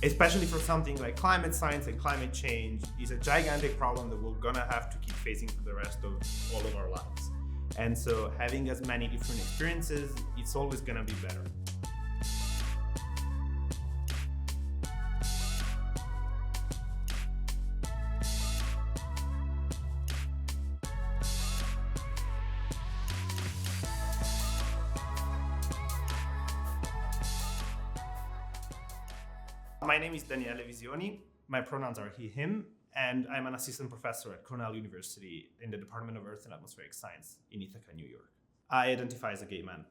especially for something like climate science and climate change, is a gigantic problem that we're gonna have to keep facing for the rest of all of our lives. And so having as many different experiences, it's always gonna be better. My name is Daniele Visioni. My pronouns are he, him, and I'm an assistant professor at Cornell University in the Department of Earth and Atmospheric Science in Ithaca, New York. I identify as a gay man.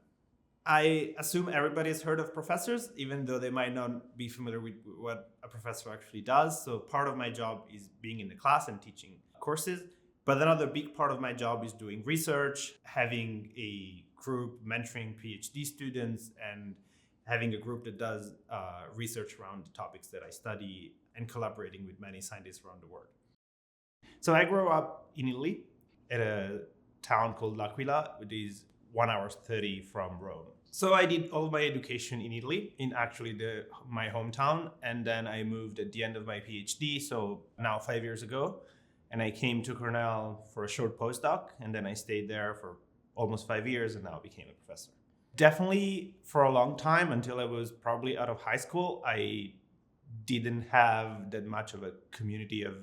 I assume everybody has heard of professors, even though they might not be familiar with what a professor actually does. So part of my job is being in the class and teaching courses. But another big part of my job is doing research, having a group mentoring PhD students, and having a group that does research around the topics that I study and collaborating with many scientists around the world. So I grew up in Italy at a town called L'Aquila, which is 1 hour 30 from Rome. So I did all my education in Italy, in actually my hometown. And then I moved at the end of my PhD, so now 5 years ago. And I came to Cornell for a short postdoc. And then I stayed there for almost 5 years and now became a professor. Definitely for a long time, until I was probably out of high school, I didn't have that much of a community of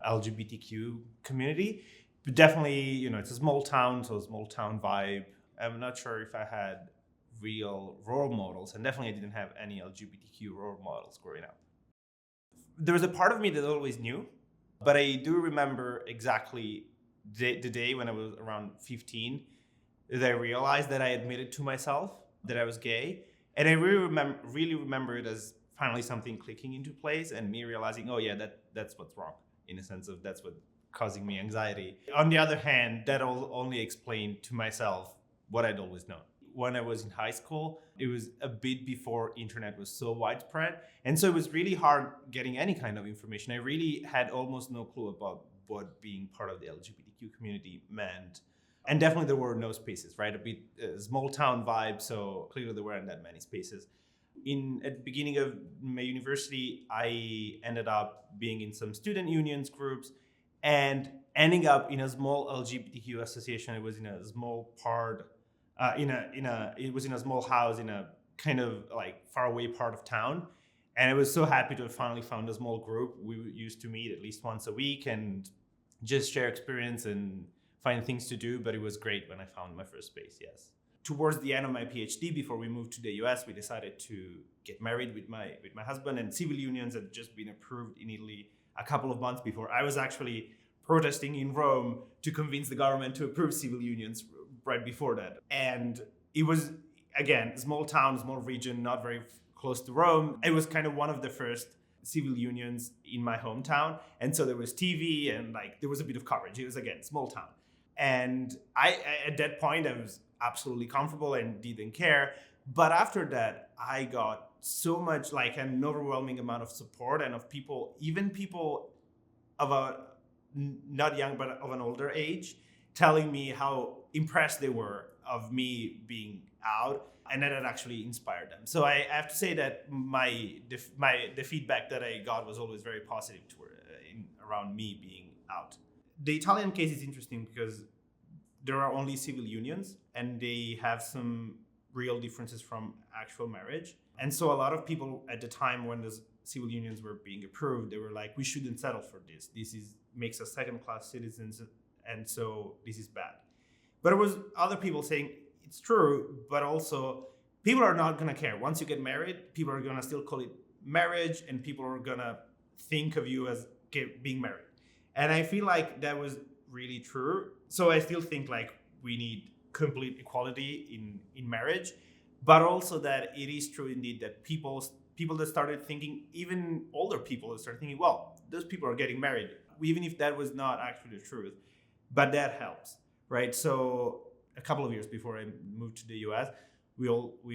LGBTQ community. But definitely, it's a small town, so a small town vibe. I'm not sure if I had real role models, and definitely I didn't have any LGBTQ role models growing up. There was a part of me that always knew, but I do remember exactly the day when I was around 15 that I realized that I admitted to myself that I was gay. And I really remember it as finally something clicking into place and me realizing, oh yeah, that's what's wrong, in a sense of that's what's causing me anxiety. On the other hand, that only explained to myself what I'd always known. When I was in high school, it was a bit before internet was so widespread. And so it was really hard getting any kind of information. I really had almost no clue about what being part of the LGBTQ community meant. And definitely there were no spaces, right? A small town vibe, so clearly there weren't that many spaces. At the beginning of my university, I ended up being in some student unions groups and ending up in a small LGBTQ association. It was in a small part, it was in a small house in a kind of like faraway part of town. And I was so happy to have finally found a small group. We used to meet at least once a week and just share experience and find things to do, but it was great when I found my first space, yes. Towards the end of my PhD, before we moved to the US, we decided to get married with my husband, and civil unions had just been approved in Italy a couple of months before. I was actually protesting in Rome to convince the government to approve civil unions right before that. And it was, again, small town, small region, not very close to Rome. It was kind of one of the first civil unions in my hometown. And so there was TV and there was a bit of coverage. It was, again, small town. And I, at that point, I was absolutely comfortable and didn't care. But after that, I got so much, an overwhelming amount of support and of people, even people of not young, but of an older age, telling me how impressed they were of me being out, and that had actually inspired them. So I have to say that the feedback that I got was always very positive around me being out. The Italian case is interesting because there are only civil unions and they have some real differences from actual marriage. And so a lot of people at the time when the civil unions were being approved, they were like, we shouldn't settle for this. This makes us second-class citizens, and so this is bad. But there was other people saying, it's true, but also people are not gonna care. Once you get married, people are gonna still call it marriage and people are gonna think of you as being married. And I feel like that was really true. So I still think we need complete equality in marriage, but also that it is true indeed that people that started thinking, even older people that started thinking, well, those people are getting married, even if that was not actually the truth, but that helps, right? So a couple of years before I moved to the US, we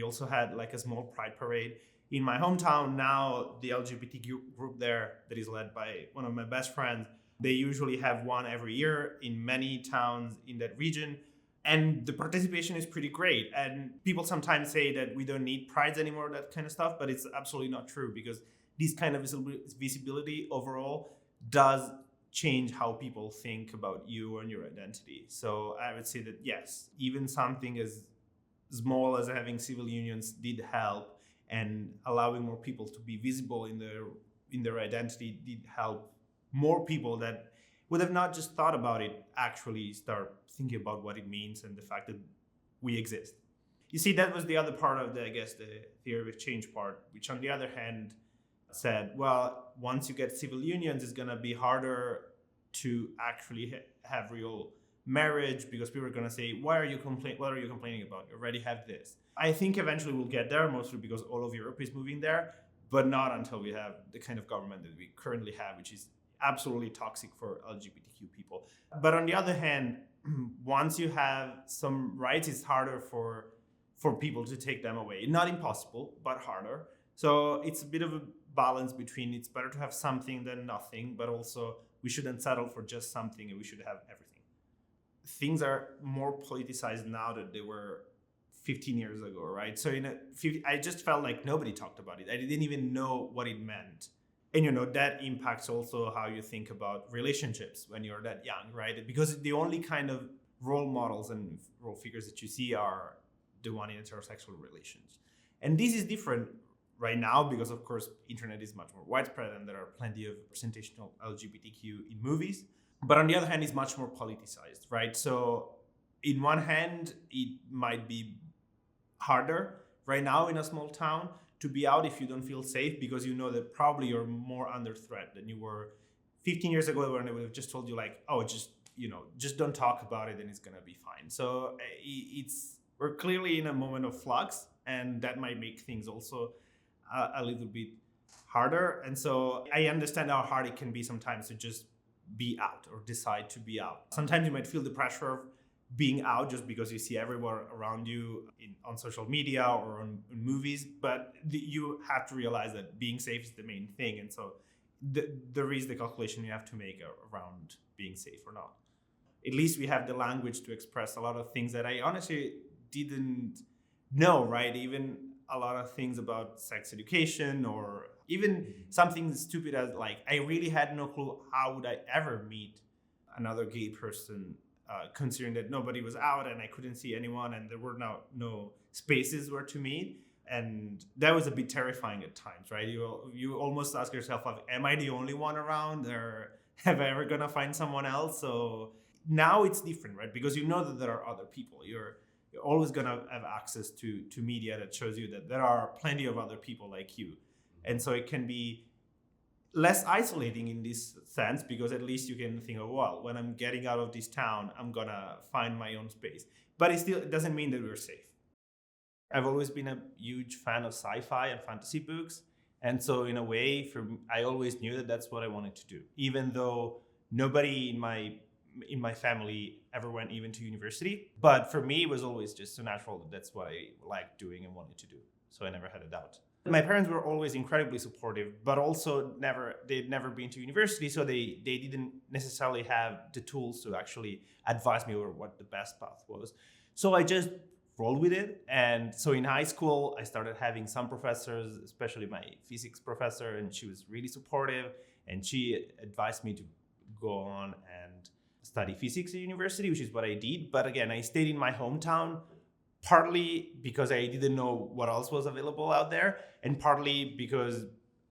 also had a small pride parade in my hometown. Now the LGBTQ group there that is led by one of my best friends, they usually have one every year in many towns in that region. And the participation is pretty great. And people sometimes say that we don't need prides anymore, that kind of stuff, but it's absolutely not true because this kind of visibility overall does change how people think about you and your identity. So I would say that yes, even something as small as having civil unions did help, and allowing more people to be visible in their identity did help more people that would have not just thought about it actually start thinking about what it means and the fact that we exist. You see, that was the other part of the theory of change part, which on the other hand said, well, once you get civil unions, it's going to be harder to actually have real marriage, because people are going to say, what are you complaining about? You already have this. I think eventually we'll get there, mostly because all of Europe is moving there, but not until we have the kind of government that we currently have, which is absolutely toxic for LGBTQ people. But on the other hand, once you have some rights, it's harder for people to take them away. Not impossible, but harder. So it's a bit of a balance between it's better to have something than nothing, but also we shouldn't settle for just something and we should have everything. Things are more politicized now than they were 15 years ago, right? So I just felt like nobody talked about it. I didn't even know what it meant. And that impacts also how you think about relationships when you're that young, right? Because the only kind of role models and role figures that you see are the one in heterosexual relations. And this is different right now because, of course, internet is much more widespread and there are plenty of representation of LGBTQ in movies. But on the other hand, it's much more politicized, right? So in one hand, it might be harder right now in a small town to be out if you don't feel safe, because you know that probably you're more under threat than you were 15 years ago, when they would have just told you like, oh, just don't talk about it and it's going to be fine. So we're clearly in a moment of flux, and that might make things also a little bit harder. And so I understand how hard it can be sometimes to just be out or decide to be out. Sometimes you might feel the pressure of being out just because you see everyone around you on social media or on movies, but you have to realize that being safe is the main thing. And so there is the calculation you have to make around being safe or not. At least we have the language to express a lot of things that I honestly didn't know, right? Even a lot of things about sex education, or even something stupid as like, I really had no clue how would I ever meet another gay person, considering that nobody was out and I couldn't see anyone and there were no spaces where to meet. And that was a bit terrifying at times, right? You almost ask yourself, am I the only one around, or have I ever gonna find someone else? So now it's different, right? Because you know that there are other people. You're always gonna have access to media that shows you that there are plenty of other people like you. And so it can be less isolating in this sense, because at least you can think, oh, well, when I'm getting out of this town, I'm gonna find my own space. But it doesn't mean that we're safe. I've always been a huge fan of sci-fi and fantasy books. And so in a way, I always knew that that's what I wanted to do, even though nobody in my family ever went even to university. But for me, it was always just so natural that that's what I liked doing and wanted to do. So I never had a doubt. My parents were always incredibly supportive, but also they'd never been to university, so they didn't necessarily have the tools to actually advise me over what the best path was. So I just rolled with it. And so in high school, I started having some professors, especially my physics professor, and she was really supportive. And she advised me to go on and study physics at university, which is what I did. But again, I stayed in my hometown, partly because I didn't know what else was available out there, and partly because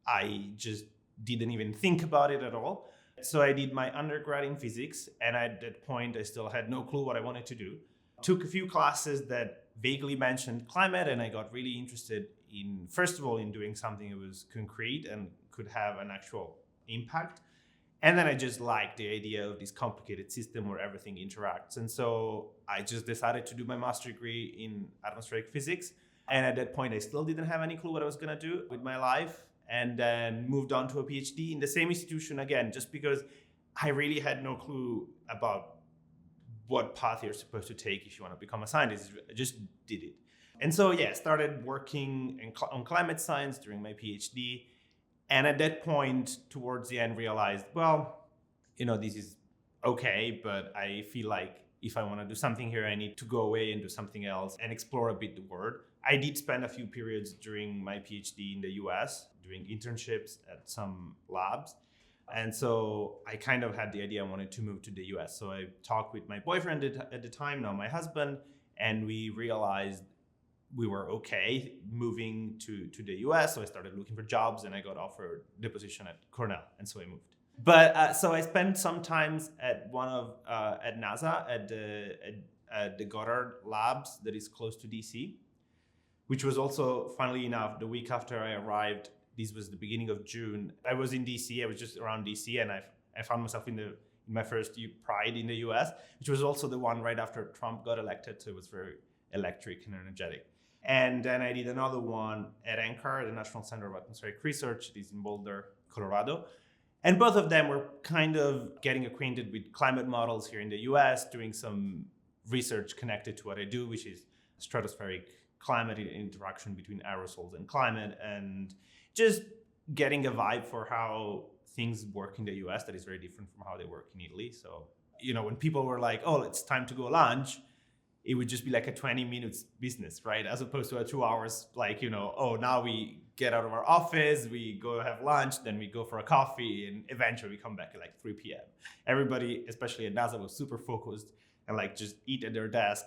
I just didn't even think about it at all. So I did my undergrad in physics, and at that point, I still had no clue what I wanted to do. Took a few classes that vaguely mentioned climate, and I got really interested in, first of all, in doing something that was concrete and could have an actual impact. And then I just liked the idea of this complicated system where everything interacts. And so I just decided to do my master's degree in atmospheric physics. And at that point, I still didn't have any clue what I was going to do with my life. And then moved on to a PhD in the same institution again, just because I really had no clue about what path you're supposed to take if you want to become a scientist. I just did it. And so, started working on climate science during my PhD. And at that point, towards the end, realized, well, this is okay, but I feel like if I want to do something here, I need to go away and do something else and explore a bit the world. I did spend a few periods during my PhD in the US doing internships at some labs. And so I kind of had the idea I wanted to move to the US. So I talked with my boyfriend at the time, now my husband, and we realized we were okay moving to the US. So I started looking for jobs and I got offered the position at Cornell. And so I moved. But so I spent some times at at NASA at the Goddard Labs that is close to DC, which was also, funnily enough, the week after I arrived. This was the beginning of June. I was in DC. I was just around DC, and I found myself in my first Pride in the US, which was also the one right after Trump got elected. So it was very electric and energetic. And then I did another one at NCAR, the National Center of Atmospheric Research. It is in Boulder, Colorado. And both of them were kind of getting acquainted with climate models here in the US, doing some research connected to what I do, which is stratospheric climate interaction between aerosols and climate, and just getting a vibe for how things work in the US that is very different from how they work in Italy. So, when people were like, oh, it's time to go lunch, it would just be like a 20 minutes business, right? As opposed to a 2 hours, like, oh, now we get out of our office, we go have lunch, then we go for a coffee, and eventually we come back at like 3 p.m. Everybody, especially at NASA, was super focused and like just eat at their desk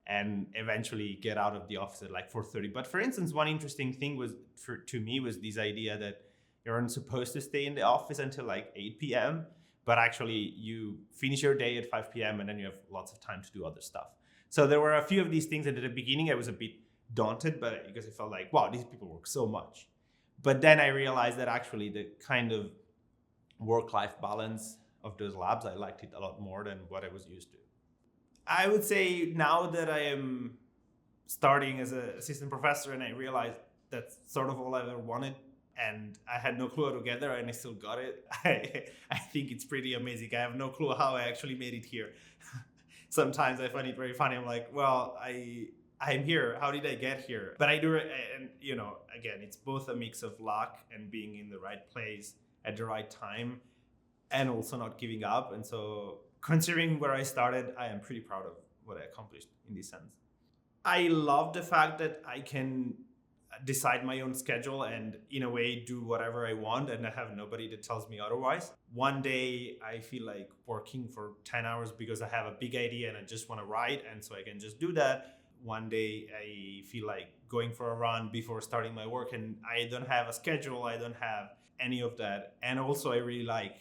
and eventually get out of the office at like 4:30. But for instance, one interesting thing to me was this idea that you're supposed to stay in the office until like 8 p.m., but actually you finish your day at 5 p.m. and then you have lots of time to do other stuff. So there were a few of these things that at the beginning I was a bit daunted, but because I felt like, wow, these people work so much. But then I realized that actually the kind of work-life balance of those labs, I liked it a lot more than what I was used to. I would say now that I am starting as an assistant professor and I realized that's sort of all I ever wanted, and I had no clue how to get there and I still got it. I think it's pretty amazing. I have no clue how I actually made it here. Sometimes I find it very funny. I'm like, well, I'm here. How did I get here? But I do, and again, it's both a mix of luck and being in the right place at the right time, and also not giving up. And so, considering where I started, I am pretty proud of what I accomplished in this sense. I love the fact that I can decide my own schedule and in a way do whatever I want, and I have nobody that tells me otherwise. One day I feel like working for 10 hours because I have a big idea and I just want to write, and so I can just do that. One day I feel like going for a run before starting my work, and I don't have a schedule, I don't have any of that. And also I really like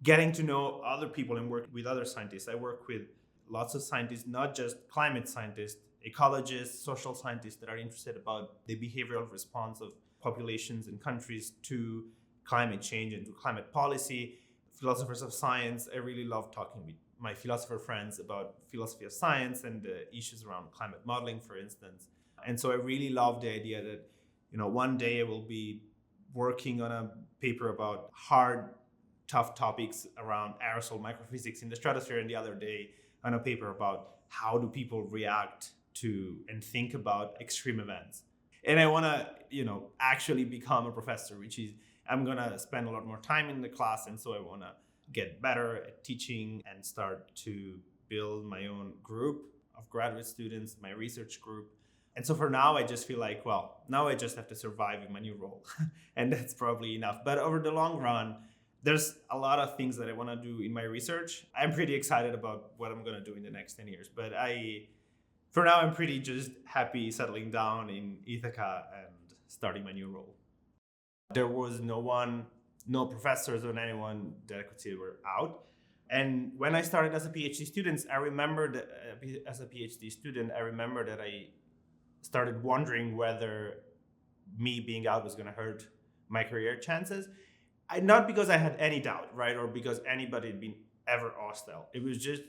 getting to know other people and work with other scientists. I work with lots of scientists, not just climate scientists, ecologists, social scientists that are interested about the behavioral response of populations and countries to climate change and to climate policy, philosophers of science. I really love talking with my philosopher friends about philosophy of science and the issues around climate modeling, for instance. And so I really love the idea that, one day I will be working on a paper about hard, tough topics around aerosol microphysics in the stratosphere, and the other day on a paper about how do people react to and think about extreme events. And I want to, actually become a professor, which is I'm going to spend a lot more time in the class. And so I want to get better at teaching and start to build my own group of graduate students, my research group. And so for now, I just feel like, well, now I just have to survive in my new role. And that's probably enough. But over the long run, there's a lot of things that I want to do in my research. I'm pretty excited about what I'm going to do in the next 10 years. But for now, I'm pretty just happy settling down in Ithaca and starting my new role. There was no professors or anyone that I could say were out. And when I started as a PhD student, I remember that I started wondering whether me being out was going to hurt my career chances. Not because I had any doubt, right? Or because anybody had been ever hostile. It was just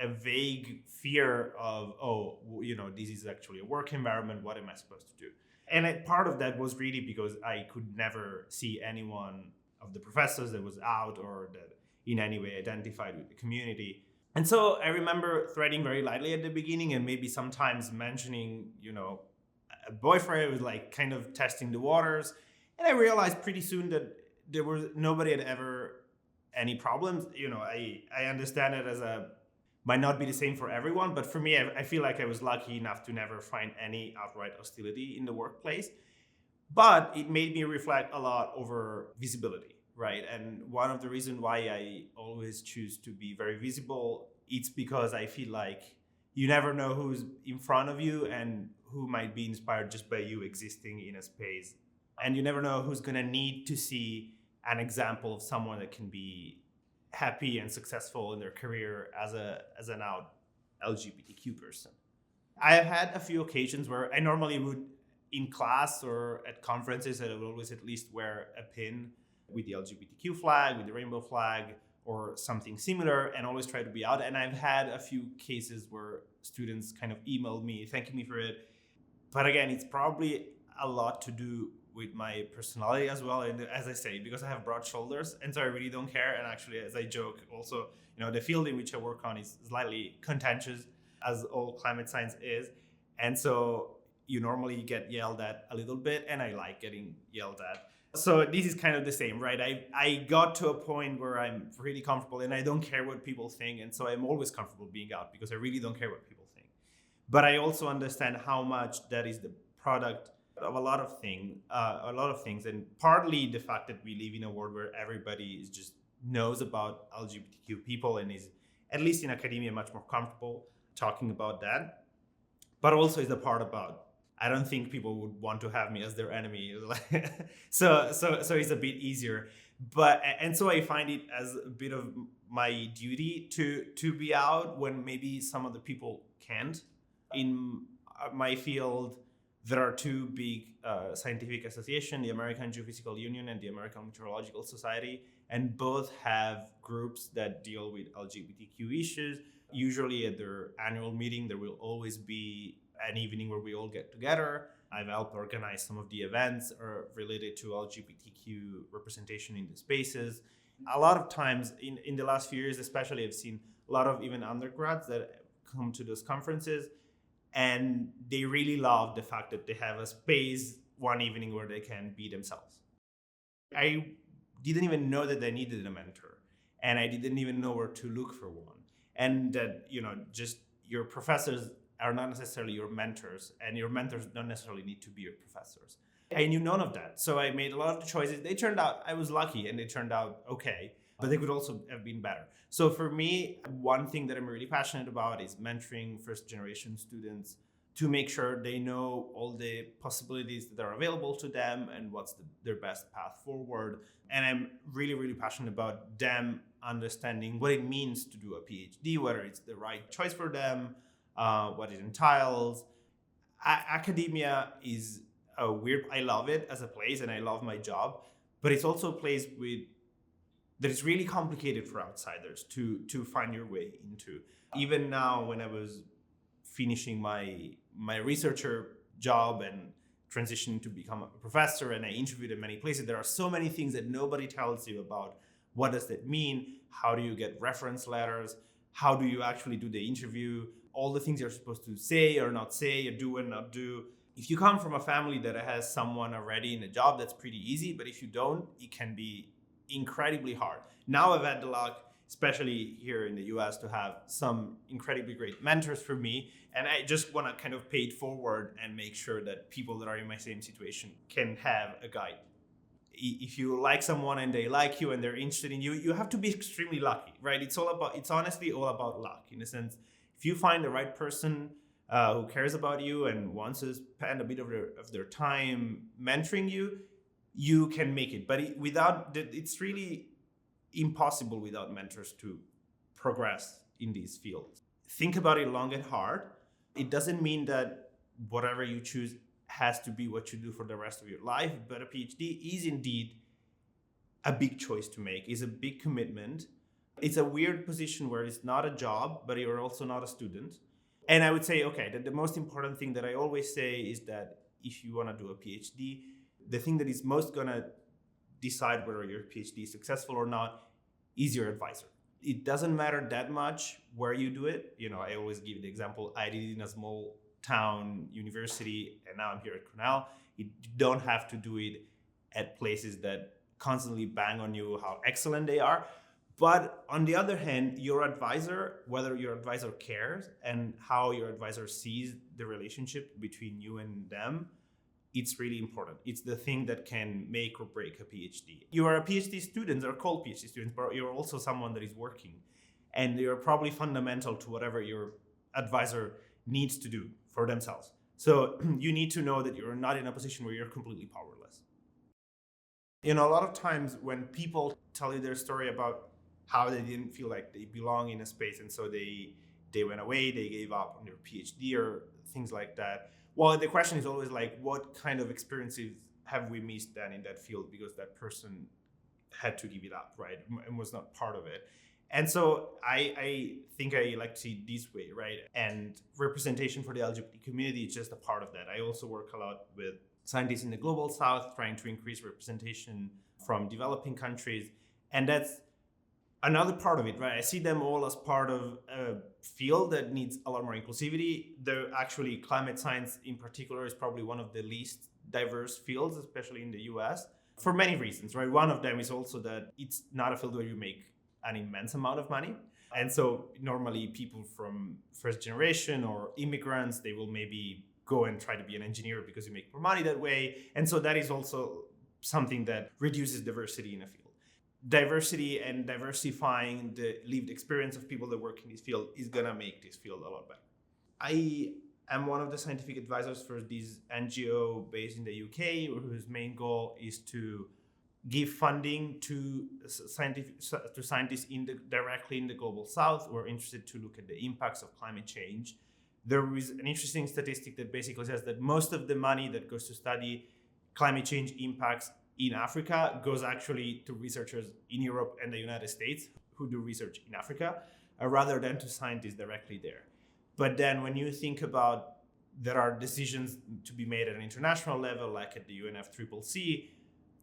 a vague fear of, this is actually a work environment. What am I supposed to do? And part of that was really because I could never see anyone of the professors that was out or that in any way identified with the community. And so I remember threading very lightly at the beginning and maybe sometimes mentioning, a boyfriend was like kind of testing the waters. And I realized pretty soon that nobody had ever any problems. I understand it as a might not be the same for everyone, but for me, I feel like I was lucky enough to never find any outright hostility in the workplace. But it made me reflect a lot over visibility, right? And one of the reasons why I always choose to be very visible, it's because I feel like you never know who's in front of you and who might be inspired just by you existing in a space. And you never know who's going to need to see an example of someone that can be happy and successful in their career as an out LGBTQ person. I have had a few occasions where I normally would, in class or at conferences, I would always at least wear a pin with the LGBTQ flag, with the rainbow flag, or something similar, and always try to be out. And I've had a few cases where students kind of emailed me, thanking me for it. But again, it's probably a lot to do with my personality as well. And as I say, because I have broad shoulders, and so I really don't care. And actually, as I joke, also, the field in which I work on is slightly contentious, as all climate science is. And so you normally get yelled at a little bit, and I like getting yelled at. So this is kind of the same, right? I got to a point where I'm really comfortable and I don't care what people think. And so I'm always comfortable being out because I really don't care what people think. But I also understand how much that is the product of a lot of things. And partly the fact that we live in a world where everybody is just knows about LGBTQ people and is, at least in academia, much more comfortable talking about that. But also is the part about, I don't think people would want to have me as their enemy. so it's a bit easier. And so I find it as a bit of my duty to be out when maybe some other people can't. In my field, there are two big scientific associations, the American Geophysical Union and the American Meteorological Society, and both have groups that deal with LGBTQ issues. Usually at their annual meeting, there will always be an evening where we all get together. I've helped organize some of the events related to LGBTQ representation in the spaces. A lot of times in the last few years, especially, I've seen a lot of even undergrads that come to those conferences, and they really love the fact that they have a space one evening where they can be themselves. I didn't even know that I needed a mentor, and I didn't even know where to look for one. And that, just your professors are not necessarily your mentors, and your mentors don't necessarily need to be your professors. I knew none of that. So I made a lot of the choices. They turned out, I was lucky, and they turned out okay, but they could also have been better. So for me, one thing that I'm really passionate about is mentoring first generation students to make sure they know all the possibilities that are available to them and what's their best path forward. And I'm really, really passionate about them understanding what it means to do a PhD, whether it's the right choice for them, what it entails. Academia is a weird, I love it as a place and I love my job, but it's also a place that is really complicated for outsiders to find your way into. Even now, when I was finishing my researcher job and transitioning to become a professor, and I interviewed in many places, there are so many things that nobody tells you about. What does that mean? How do you get reference letters? How do you actually do the interview? All the things you're supposed to say or not say, or do and not do. If you come from a family that has someone already in a job, that's pretty easy. But if you don't, it can be incredibly hard. Now I've had the luck, especially here in the US, to have some incredibly great mentors for me. And I just want to kind of pay it forward and make sure that people that are in my same situation can have a guide. If you like someone and they like you and they're interested in you, you have to be extremely lucky, right? It's honestly all about luck, in a sense. If you find the right person who cares about you and wants to spend a bit of their time mentoring you, you can make it. But it's really impossible without mentors to progress in these fields. Think about it long and hard. It doesn't mean that whatever you choose has to be what you do for the rest of your life, but a PhD is indeed a big choice to make. It's a big commitment. It's a weird position where it's not a job, but you're also not a student. And I would say, okay, that the most important thing that I always say is that if you want to do a PhD, the thing that is most going to decide whether your PhD is successful or not is your advisor. It doesn't matter that much where you do it. I always give the example, I did it in a small town university, and now I'm here at Cornell. You don't have to do it at places that constantly bang on you how excellent they are. But on the other hand, your advisor, whether your advisor cares and how your advisor sees the relationship between you and them, it's really important. It's the thing that can make or break a PhD. You are a PhD student, they're called PhD students, but you're also someone that is working. And you're probably fundamental to whatever your advisor needs to do for themselves. So you need to know that you're not in a position where you're completely powerless. A lot of times when people tell you their story about how they didn't feel like they belong in a space, and so they went away, they gave up on their PhD or things like that. Well, the question is always like, what kind of experiences have we missed then in that field because that person had to give it up, right, and was not part of it. And so I think I like to see it this way, right? And representation for the LGBT community is just a part of that. I also work a lot with scientists in the global south, trying to increase representation from developing countries. And that's another part of it, right? I see them all as part of a field that needs a lot more inclusivity. Actually, climate science in particular is probably one of the least diverse fields, especially in the US, for many reasons, right? One of them is also that it's not a field where you make an immense amount of money. And so normally people from first generation or immigrants, they will maybe go and try to be an engineer because you make more money that way. And so that is also something that reduces diversity in a field. Diversity and diversifying the lived experience of people that work in this field is going to make this field a lot better. I am one of the scientific advisors for this NGO based in the UK, whose main goal is to give funding to scientists directly in the global south who are interested to look at the impacts of climate change. There is an interesting statistic that basically says that most of the money that goes to study climate change impacts in Africa goes actually to researchers in Europe and the United States who do research in Africa, rather than to scientists directly there. But then when you think about there are decisions to be made at an international level, like at the UNFCCC,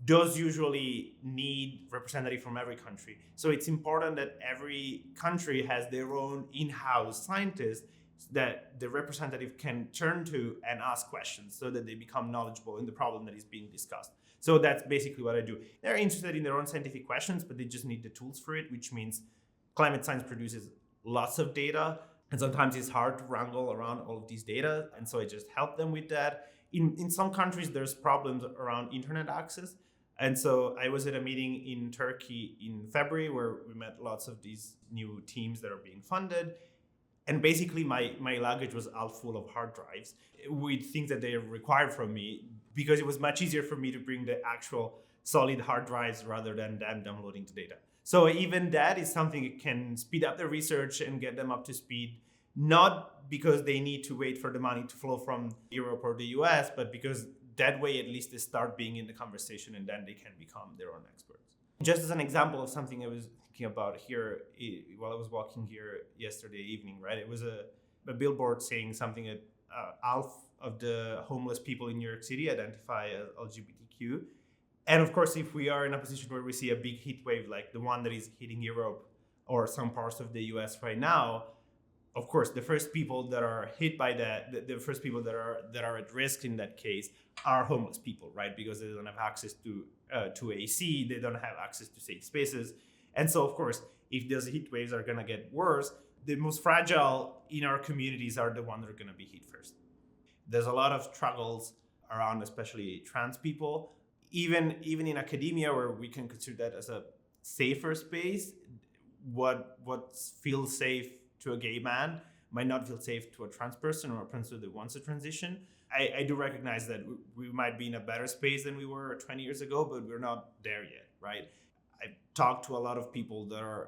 those usually need representative from every country. So it's important that every country has their own in-house scientists that the representative can turn to and ask questions so that they become knowledgeable in the problem that is being discussed. So that's basically what I do. They're interested in their own scientific questions, but they just need the tools for it, which means climate science produces lots of data. And sometimes it's hard to wrangle around all of these data. And so I just help them with that. In some countries, there's problems around internet access. And so I was at a meeting in Turkey in February where we met lots of these new teams that are being funded. And basically my luggage was all full of hard drives with things that they required from me, because it was much easier for me to bring the actual solid hard drives rather than them downloading the data. So even that is something that can speed up the research and get them up to speed, not because they need to wait for the money to flow from Europe or the US, but because that way at least they start being in the conversation and then they can become their own experts. Just as an example of something I was thinking about here while I was walking here yesterday evening, right? It was a billboard saying something that half of the homeless people in New York City identify as LGBTQ. And of course, if we are in a position where we see a big heat wave like the one that is hitting Europe or some parts of the US right now, of course, the first people that are hit by that, the first people that are at risk in that case are homeless people, right? Because they don't have access to AC, they don't have access to safe spaces. And so, of course, if those heat waves are gonna get worse, the most fragile in our communities are the ones that are gonna be hit first. There's a lot of struggles around, especially trans people. Even in academia, where we can consider that as a safer space, what feels safe to a gay man might not feel safe to a trans person or a person that wants to transition. I do recognize that we might be in a better space than we were 20 years ago, but we're not there yet, right? I talked to a lot of people that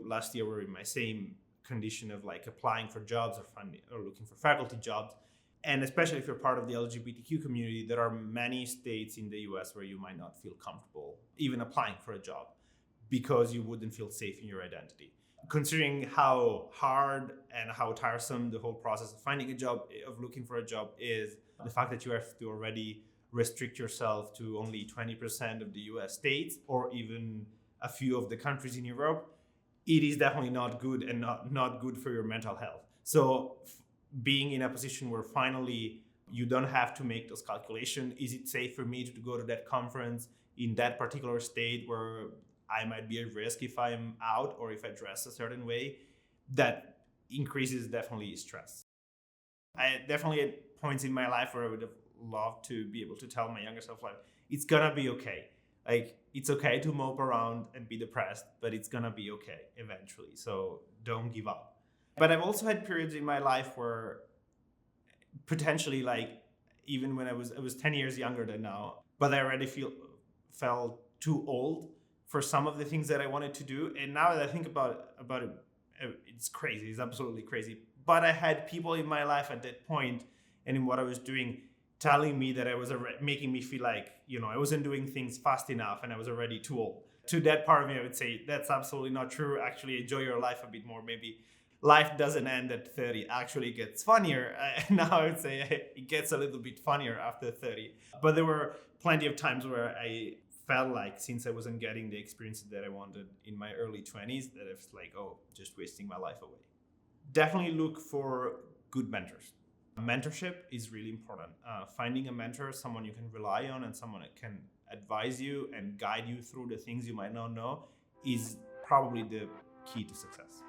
last year were in my same condition of like applying for jobs or looking for faculty jobs. And especially if you're part of the LGBTQ community, there are many states in the US where you might not feel comfortable even applying for a job because you wouldn't feel safe in your identity. Considering how hard and how tiresome the whole process of finding a job, of looking for a job is, the fact that you have to already restrict yourself to only 20% of the US states or even a few of the countries in Europe, it is definitely not good and not good for your mental health. So being in a position where finally you don't have to make those calculations, is it safe for me to go to that conference in that particular state where I might be at risk if I'm out or if I dress a certain way, that increases definitely stress. I definitely had points in my life where I would have loved to be able to tell my younger self, like, it's gonna be okay. Like, it's okay to mope around and be depressed, but it's gonna be okay eventually. So don't give up. But I've also had periods in my life where potentially, like, even when I was 10 years younger than now, but I already felt too old for some of the things that I wanted to do. And now that I think about it, it's crazy. It's absolutely crazy. But I had people in my life at that point and in what I was doing telling me that I was making me feel like, I wasn't doing things fast enough and I was already too old. To that part of me, I would say that's absolutely not true. Actually, enjoy your life a bit more. Maybe life doesn't end at 30. Actually, it gets funnier. Now I would say it gets a little bit funnier after 30. But there were plenty of times where I felt like, since I wasn't getting the experiences that I wanted in my early 20s, that it's like, just wasting my life away. Definitely look for good mentors. Mentorship is really important. Finding a mentor, someone you can rely on and someone that can advise you and guide you through the things you might not know, is probably the key to success.